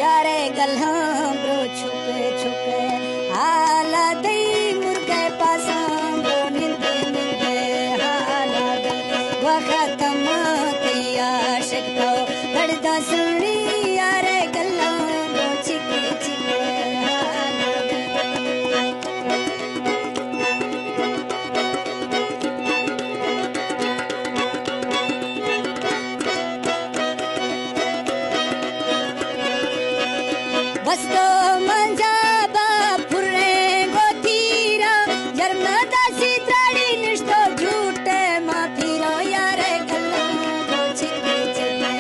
यारे गल्हां ब्रो छुपे छुपे हाला दई मुर्गे पासां ब्रो निंदे निंदे हाला दई वखत माते आशिक तो लड़दा सुनी यारे गल्हां ब्रो चिके चिके हाला बस तो मंजा बापुरे गोतीरा जरमदा सीत्राड़ी निष्ठो झूठे माफीरो यारे गल्ला ब्रो चिके चिके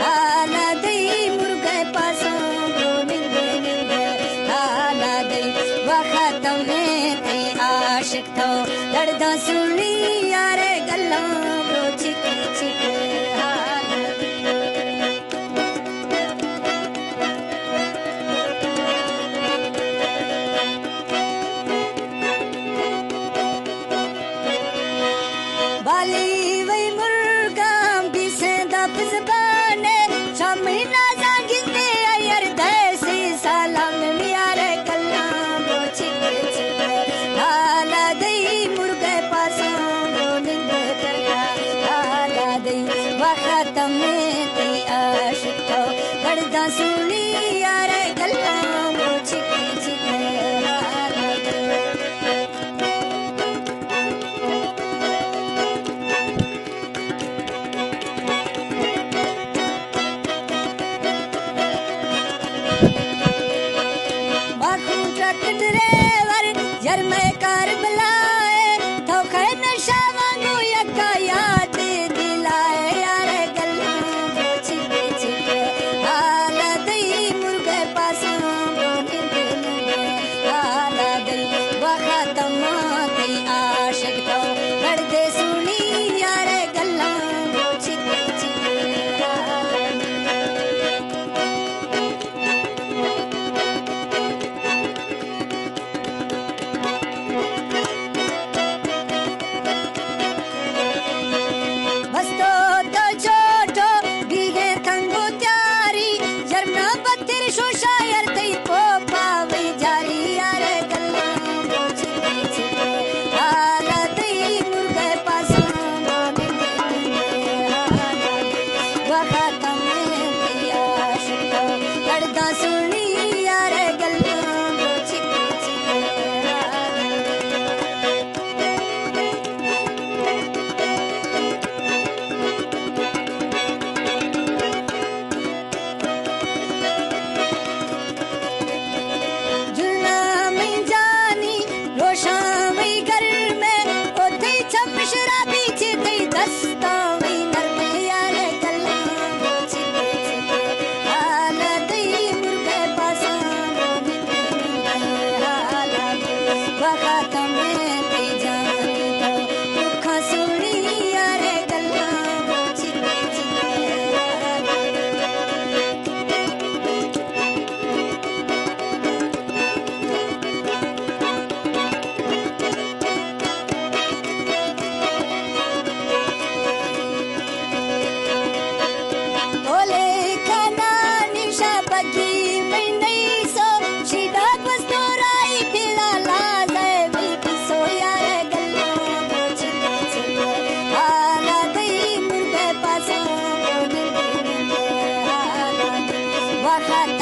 हाला दई मुर्गे पासों ब्रो निंदे निंदे हाला दई वखत में तई आशिक तो लड़दा सुनी यारे गल्ला ब्रो चिके चिके हाला बाली वही मुर्गा बिसेंदा फिजबाने शामिना जागिंदे यार देसी सलाम मियारे गल्ला ब्रो चिके चिके हाला दई मुर्गे पासों ब्रो निंदे करगा हाला दई वखत में तई आशिक तो लड़दा सुनी यारे गल्ला ब्रो चिके चिके हाला दई ड्राइवर यार मैं कार बुलाए तो खै नशा वांगू यका याद दिलाए यारे गल्ला ब्रो चिके चिके हाला दई मुर्गे पासों ब्रो निंदे निंदे हाला दई वखत माते आशिक तो लड़दे सुनी यारे गल्ला ब्रो चिके चिके हाला बस्तो तो छोटो बीगे तंगो त्यारी जरना बत्तिर शोशा यार तई पोपा वही जारी यारे गल्ला ब्रो चिके चिके हाला दई मुर्गे पासों ब्रो निंदे निंदे हाला दई वखत में तई आशिक तो लड़दा सुनी यारे गल्ला ब्रो चिके चिके हाला जुलना में जानी रोशा में घर में ओथे छप शराबी चिते दस्ता में नर में यारे गल्ला ब्रो चिके चिके हाला दई मुर्गे पासों ब्रो निंदे निंदे हाला दई वखत में तई जानी तो दुखा सुनी यारे गल्ला ब्रो चिके चिके हाला ओले खाना निशा बगी में नहीं सो शिदा बस्तोराई पिला लाजे भी पिसो यारे गल्ला ब्रो चिके चिके हाला दई मुर्गे पासों ब्रो निंदे निंदे हाला दई वखत